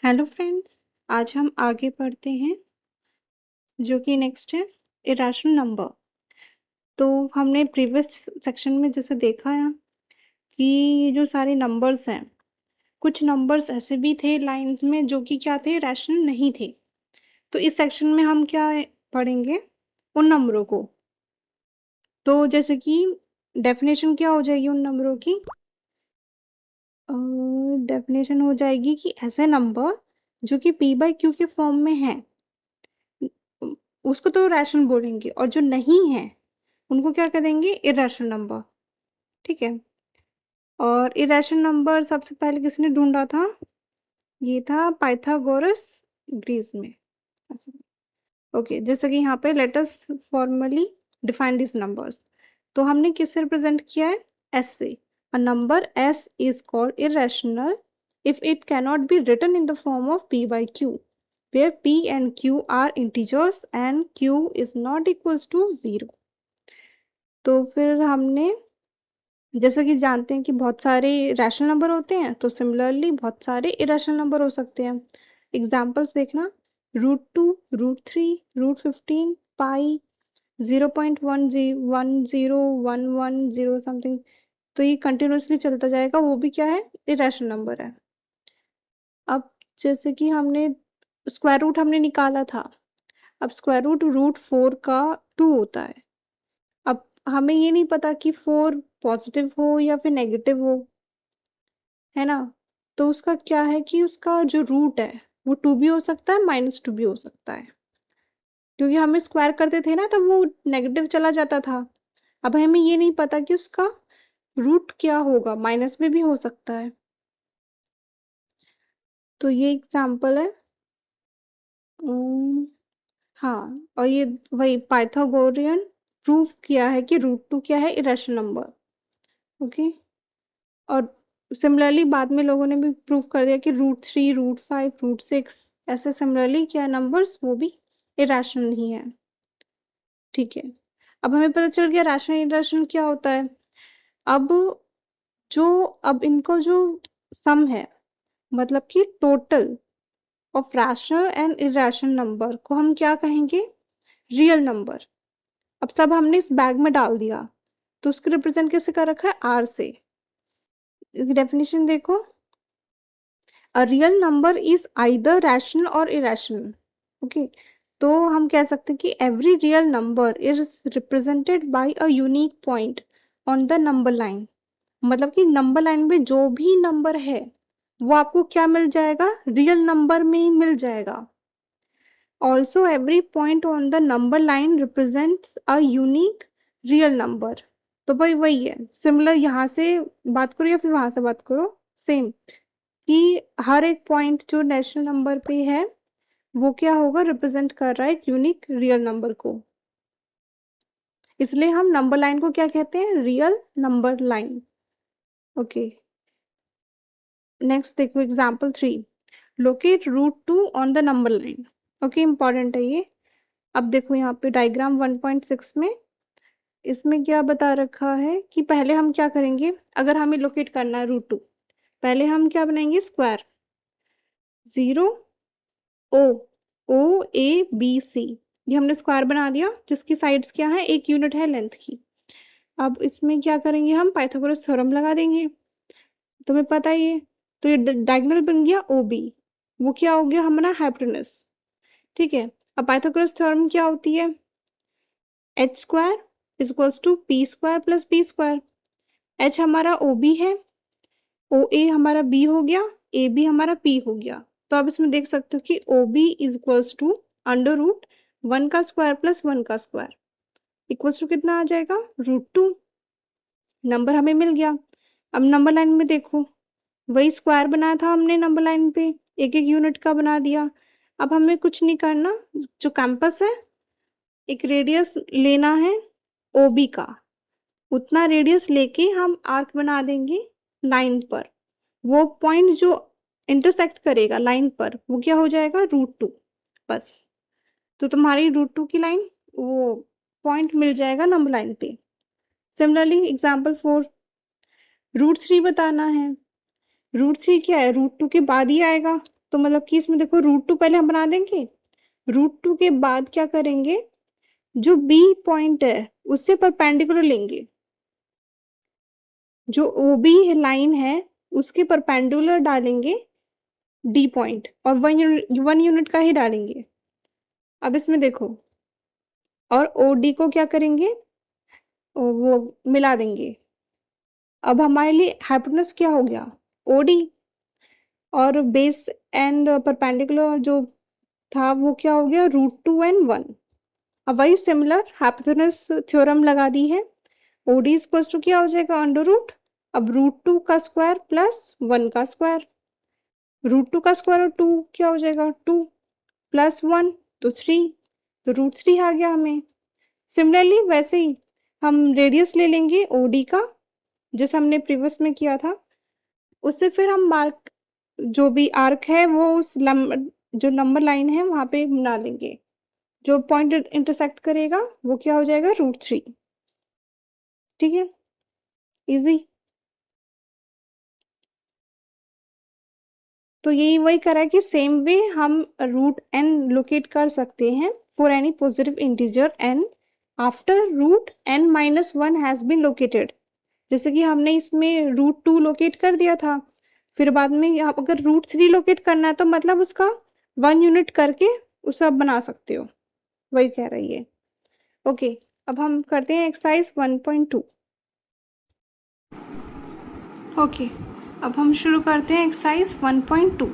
Hello friends, आज हम आगे बढ़ते हैं जो कि नेक्स्ट है इरेशनल नंबर। तो हमने प्रीवियस सेक्शन में जैसे देखा है कि ये जो सारे नंबर्स हैं, कुछ नंबर्स ऐसे भी थे लाइंस में जो कि क्या थे, रैशनल नहीं थे। तो इस सेक्शन में हम क्या पढ़ेंगे, उन नंबरों को। तो जैसे कि डेफिनेशन क्या हो जाएगी उन नंबरों की, डेफिनेशन हो जाएगी कि ऐसे नंबर जो कि p बाई क्यू के फॉर्म में है उसको तो रैशनल बोलेंगे, और जो नहीं है उनको क्या करेंगे, इरेशनल नंबर। ठीक है। और इरेशनल नंबर सबसे पहले किसने ढूंढा था, ये था पाइथागोरस, ग्रीस में। ओके, जैसे कि यहाँ पे let us formally define this numbers. तो हमने किससे रिप्रेजेंट किया है, एस से। A number S is called irrational if it cannot be written in the form of p by q, where p and q are integers and q is not equals to 0। तो फिर हमने जैसे कि जानते हैं कि बहुत सारे रैशनल नंबर होते हैं, तो सिमिलरली बहुत सारे इरेशनल नंबर हो सकते हैं। एग्जाम्पल्स देखना, √2, √3, √15, पाई, 0.101110 समथिंग। तो ये कंटिन्यूअसली चलता जाएगा, वो भी क्या है, इरेशनल नंबर है। अब जैसे कि हमने स्क्वायर रूट हमने निकाला था, अब स्क्वायर रूट √4 का 2 होता है। अब हमें ये नहीं पता कि 4 पॉजिटिव हो या फिर नेगेटिव हो, है ना। तो उसका क्या है कि उसका जो रूट है वो 2 भी हो सकता है, -2 भी हो सकता है, क्योंकि हमें स्क्वायर करते थे ना तब वो नेगेटिव चला जाता था। अब हमें ये नहीं पता कि उसका रूट क्या होगा, माइनस में भी हो सकता है। तो ये एग्जाम्पल है। हाँ, और ये वही पाइथागोरियन प्रूफ किया है कि √2 क्या है, इरेशनल नंबर। ओके। और सिमिलरली बाद में लोगों ने भी प्रूफ कर दिया कि √3, √5, √6 ऐसे सिमिलरली क्या नंबर्स वो भी इरेशनल ही है। ठीक है। अब हमें पता चल गया रैशनल इरेशनल क्या होता है। अब जो अब इनको जो सम है, मतलब कि total of rational and irrational number को हम क्या कहेंगे, रियल नंबर। अब सब हमने इस बैग में डाल दिया, तो उसको रिप्रेजेंट कैसे कर रखा है, आर से। डेफिनेशन देखो, a real number is either rational और इरेशनल। ओके, तो हम कह सकते हैं कि every real number is represented by a unique point on the number line. मतलब कि नंबर लाइन में जो भी नंबर है वो आपको क्या मिल जाएगा, रियल नंबर में ही मिल जाएगा। Also every point on the number line represents a unique real number. तो भाई वही है, सिमिलर यहाँ से बात करो या फिर वहां से बात करो, सेम, कि हर एक पॉइंट जो नेशनल नंबर पे है वो क्या होगा, रिप्रेजेंट कर रहा है एक यूनिक रियल नंबर को। इसलिए हम नंबर लाइन को क्या कहते हैं, real number line. Okay, next देखो example 3, locate √2 on the number line. Okay, important है ये। अब देखो यहाँ पे डायग्राम 1.6 में, इसमें क्या बता रखा है कि पहले हम क्या करेंगे, अगर हमें लोकेट करना है √2, पहले हम क्या बनाएंगे, square 0 O, O A B C, ये हमने स्क्वायर बना दिया जिसकी साइड्स क्या है, 1 यूनिट है लेंथ की। अब इसमें क्या करेंगे, हम पाइथागोरस थ्योरम लगा देंगे, तुम्हें पता ही है। तो ये डायगोनल बन गया ओ बी, वो क्या हो गया हमारा हाइपोटेनस। ठीक है। अब पाइथागोरस थ्योरम क्या होती है, H square is equals to P square plus B square. H हमारा ओ बी है, ओ ए हमारा बी हो गया, ए बी हमारा पी हो गया। तो अब इसमें देख सकते हो कि O B is equals to √1 का स्क्वायर प्लस 1 का स्क्वायर इक्वल्स टू कितना आ जाएगा, √2। नंबर हमें मिल गया। अब नंबर लाइन में देखो, वही स्क्वायर बनाया था हमने नंबर लाइन पे, एक एक यूनिट का बना दिया। अब हमें कुछ नहीं करना, जो कैंपस है एक रेडियस लेना है ओबी का, उतना रेडियस लेके हम आर्क बना देंगे लाइन पर। वो पॉइंट जो इंटरसेक्ट करेगा लाइन पर वो क्या हो जाएगा, √2 बस। तो तुम्हारी √2 की लाइन, वो पॉइंट मिल जाएगा नंबर लाइन पे। सिमिलरली एग्जाम्पल 4, √3 बताना है। √3 क्या है, √2 के बाद ही आएगा, तो मतलब कि इसमें देखो √2 पहले हम बना देंगे, √2 के बाद क्या करेंगे, जो बी पॉइंट है उससे परपेंडिकुलर लेंगे, जो ओबी लाइन है उसके परपेंडिकुलर डालेंगे डी पॉइंट, और 1 यूनिट का ही डालेंगे। अब इसमें देखो, और ओडी को क्या करेंगे, वो मिला देंगे। अब हमारे लिए हाइपोटेनस क्या हो गया, ओडी, और बेस एंड परपेंडिकुलर जो था वो क्या हो गया, √2 एंड 1। अब वही सिमिलर हाइपोटेनस थ्योरम लगा दी है। ओडी इक्वल टू क्या हो जाएगा, √, अब √2 का स्क्वायर प्लस 1 का स्क्वायर, √2 का स्क्वायर और 2 क्या हो जाएगा, 2 प्लस 1 तो 3, तो √3 आ गया हमें। सिमिलरली वैसे ही हम रेडियस ले लेंगे ओडी का, जैसे हमने प्रीवियस में किया था, उससे फिर हम मार्क जो भी आर्क है वो उस जो नंबर लाइन है वहां पे बना देंगे, जो पॉइंट इंटरसेक्ट करेगा वो क्या हो जाएगा, √3। ठीक है, इजी। तो यही वही करा है कि सेम वे हम रूट एन लोकेट कर सकते हैं for any positive integer N after √n-1 has been located. जैसे कि हमने इसमें √2 लोकेट कर दिया था, फिर बाद में यहाँ अगर √3 लोकेट करना है तो मतलब उसका 1 यूनिट करके उसे आप बना सकते हो, वही कह रही है। ओके, अब हम करते हैं एक्सरसाइज 1.2। ओके, अब हम शुरू करते हैं एक्सरसाइज 1.2।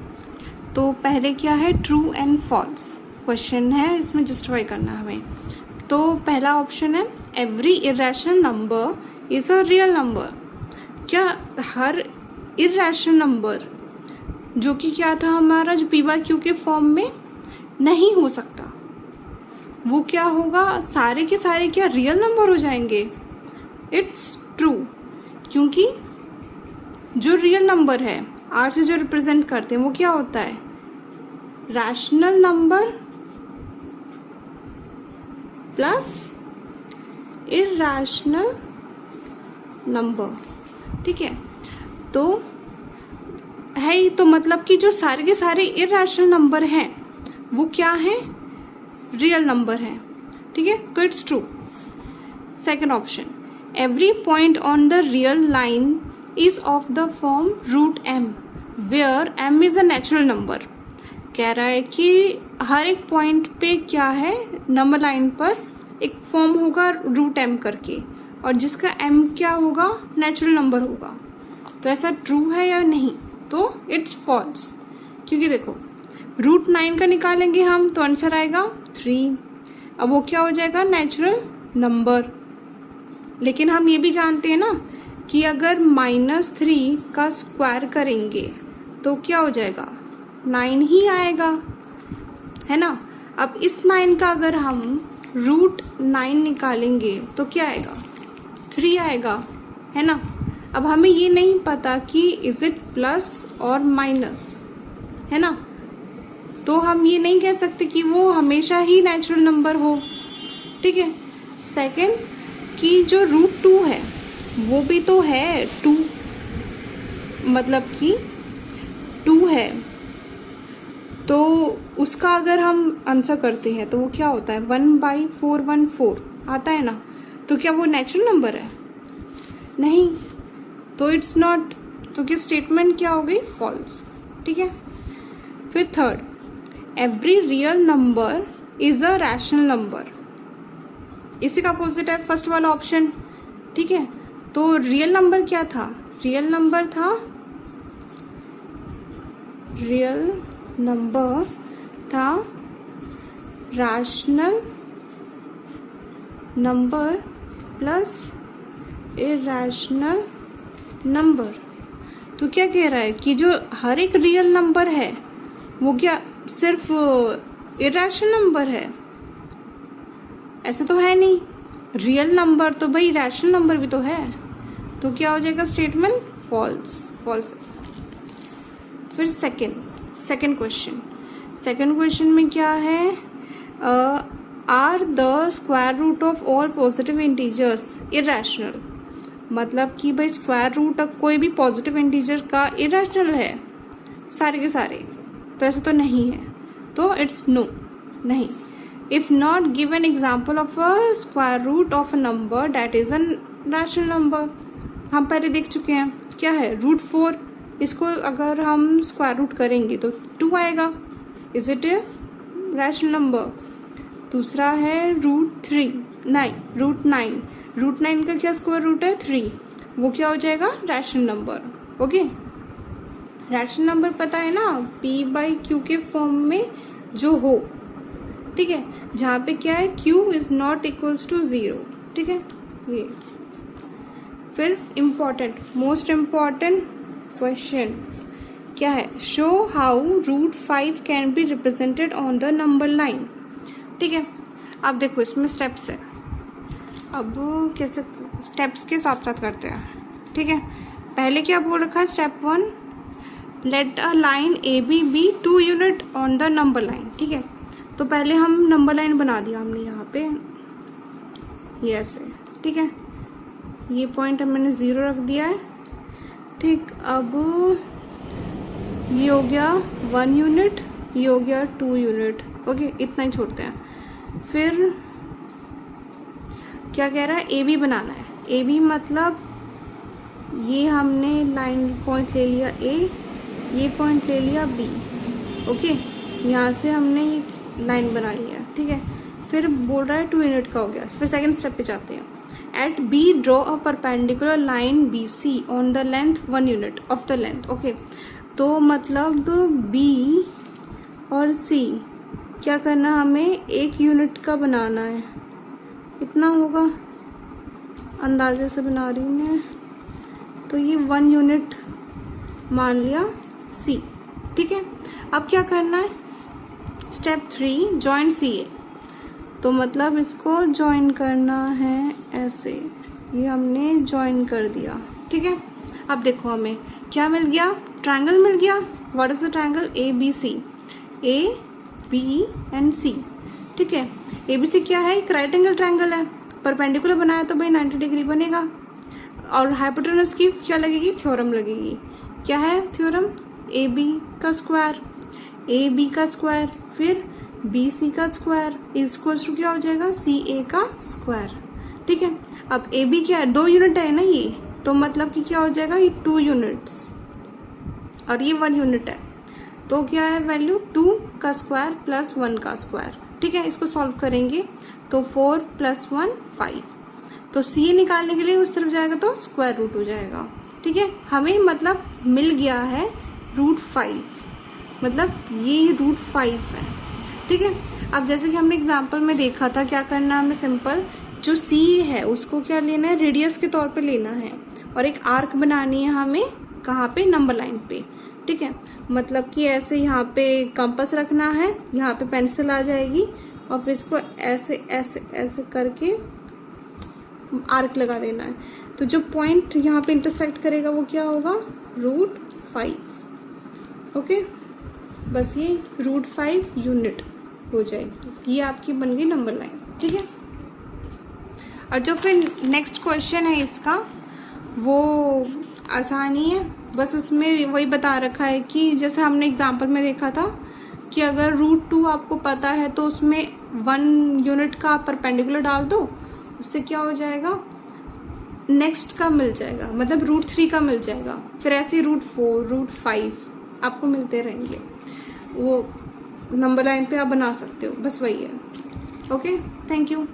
तो पहले क्या है, ट्रू एंड फॉल्स क्वेश्चन है, इसमें जस्टिफाई करना है हमें। तो पहला ऑप्शन है, every irrational number is a real number. क्या हर इरेशनल नंबर जो कि क्या था हमारा, जो p/q के फॉर्म में नहीं हो सकता, वो क्या होगा, सारे के सारे क्या रियल नंबर हो जाएंगे? इट्स ट्रू, क्योंकि जो रियल नंबर है आर से जो रिप्रेजेंट करते हैं वो क्या होता है, rational number plus irrational number. ठीक है, तो है ही, तो मतलब कि जो सारे के सारे इरैशनल नंबर हैं वो क्या है, रियल नंबर है। ठीक है, तो it's true. Second option, every point on the real line is of the form √m where m is a natural number. कह रहा है कि हर एक पॉइंट पे क्या है, नंबर लाइन पर एक फॉर्म होगा √m करके, और जिसका m क्या होगा, नेचुरल नंबर होगा। तो ऐसा ट्रू है या नहीं, तो इट्स फॉल्स, क्योंकि देखो √9 का निकालेंगे हम तो आंसर आएगा 3। अब वो क्या हो जाएगा, नेचुरल नंबर। लेकिन हम ये भी जानते हैं ना कि अगर -3 का स्क्वायर करेंगे तो क्या हो जाएगा, 9 ही आएगा, है ना। अब इस 9 का अगर हम √9 निकालेंगे तो क्या आएगा, 3 आएगा, है ना। अब हमें ये नहीं पता कि इज इट प्लस और माइनस, है ना, तो हम ये नहीं कह सकते कि वो हमेशा ही नेचुरल नंबर हो। ठीक है, सेकंड कि जो √2 है वो भी तो है 2, मतलब कि 2 है, तो उसका अगर हम आंसर करते हैं तो वो क्या होता है, 1/414 आता है ना, तो क्या वो नेचुरल नंबर है, नहीं, तो इट्स नॉट, तो क्या स्टेटमेंट क्या हो गई, फॉल्स। ठीक है, फिर third, every real number is a rational number. इसी का अपोजिट है फर्स्ट वाला ऑप्शन। ठीक है, तो रियल नंबर क्या था, रियल नंबर था rational number plus irrational number. तो क्या कह रहा है कि जो हर एक रियल नंबर है वो क्या सिर्फ इरैशनल नंबर है, ऐसे तो है नहीं, रियल नंबर तो भाई रैशनल नंबर भी तो है, तो क्या हो जाएगा स्टेटमेंट, फॉल्स। फिर सेकंड क्वेश्चन में क्या है, are the square root of all positive integers irrational. मतलब कि भाई स्क्वायर रूट कोई भी पॉजिटिव इंटीजर का इरैशनल है, सारे के सारे। तो ऐसा तो नहीं है, तो इट्स नो, नहीं। If not give an example of a square root of a number that is an rational number. हम पहले देख चुके हैं क्या है, रूट 4, इसको अगर हम स्क्वायर रूट करेंगे तो 2 आएगा, is it a rational number. दूसरा है रूट 9, रूट 9 का क्या स्क्वायर रूट है 3, वो क्या हो जाएगा rational number. Okay, rational number पता है ना, p/q के फॉर्म में जो हो, ठीक है, जहाँ पे क्या है q is not equals to 0, ठीक है। ये फिर मोस्ट इम्पॉर्टेंट क्वेश्चन क्या है, show how root 5 can be represented on the number line, ठीक है। अब देखो इसमें स्टेप्स है, अब कैसे स्टेप्स के साथ साथ करते हैं, ठीक है। पहले क्या बोल रखा है, step 1, let a line AB be 2 unit on the number line, ठीक है। तो पहले हम नंबर लाइन बना दिया हमने यहाँ पे, ये ऐसे, ठीक है। ये पॉइंट अब मैंने 0 रख दिया है, ठीक। अब ये हो गया 1 यूनिट, ये हो गया 2 यूनिट, ओके, इतना ही छोड़ते हैं। फिर क्या कह रहा है, AB बनाना है। AB मतलब ये हमने लाइन पॉइंट ले लिया A, ये पॉइंट ले लिया B, ओके, यहाँ से हमने ये लाइन बना लिया, ठीक है। फिर बोल रहा है 2 यूनिट का हो गया। फिर सेकंड स्टेप पे जाते हैं, at B draw a perpendicular line BC on the length 1 unit of the length, okay. तो मतलब B और C क्या करना, हमें 1 यूनिट का बनाना है, इतना होगा, अंदाजे से बना रही हूँ मैं, तो ये 1 यूनिट मान लिया C, ठीक है। अब क्या करना है, स्टेप 3, जॉइन CA, तो मतलब इसको ज्वाइन करना है ऐसे, ये हमने ज्वाइन कर दिया, ठीक है। अब देखो हमें क्या मिल गया, ट्रायंगल मिल गया। What is the triangle, ABC, AB and C, ठीक है। ABC क्या है, एक राइट एंगल ट्रायंगल है, परपेंडिकुलर बनाया तो भाई 90 डिग्री बनेगा, और हाइपोटेनस की क्या लगेगी, थ्योरम लगेगी। क्या है थ्योरम, AB का स्क्वायर फिर BC का स्क्वायर इक्वल्स टू क्या हो जाएगा, CA का स्क्वायर, ठीक है। अब AB क्या है, 2 यूनिट है ना ये, तो मतलब कि क्या हो जाएगा, ये 2 यूनिट्स और ये 1 यूनिट है, तो क्या है वैल्यू 2 का स्क्वायर प्लस 1 का स्क्वायर, ठीक है। इसको सॉल्व करेंगे तो 4 + 1 5, तो CA निकालने के लिए उस तरफ जाएगा तो स्क्वायर रूट हो जाएगा, ठीक है। हमें मतलब मिल गया है रूट 5, मतलब ये रूट 5 है, ठीक है। अब जैसे कि हमने एग्जाम्पल में देखा था, क्या करना है हमें, सिंपल जो C है उसको क्या लेना है, रेडियस के तौर पे लेना है, और एक आर्क बनानी है हमें, कहाँ पे, नंबर लाइन पे, ठीक है। मतलब कि ऐसे यहाँ पे कंपास रखना है, यहाँ पे पेंसिल आ जाएगी, और फिर इसको ऐसे ऐसे ऐसे करके आर्क लगा देना है। तो जो पॉइंट यहाँ पे इंटरसेक्ट करेगा वो क्या होगा, रूट 5, ओके। बस ये रूट 5 यूनिट हो जाएगी, ये आपकी बन गई नंबर लाइन, ठीक है। और जो फिर नेक्स्ट क्वेश्चन है इसका, वो आसानी है, बस उसमें वही बता रखा है कि जैसे हमने एग्जाम्पल में देखा था कि अगर रूट 2 आपको पता है तो उसमें 1 यूनिट का परपेंडिकुलर डाल दो, उससे क्या हो जाएगा, नेक्स्ट का मिल जाएगा, मतलब रूट 3 का मिल जाएगा। फिर ऐसे रूट 4, रूट 5 आपको मिलते रहेंगे, वो नंबर लाइन पे आप बना सकते हो, बस वही है। Okay, thank you.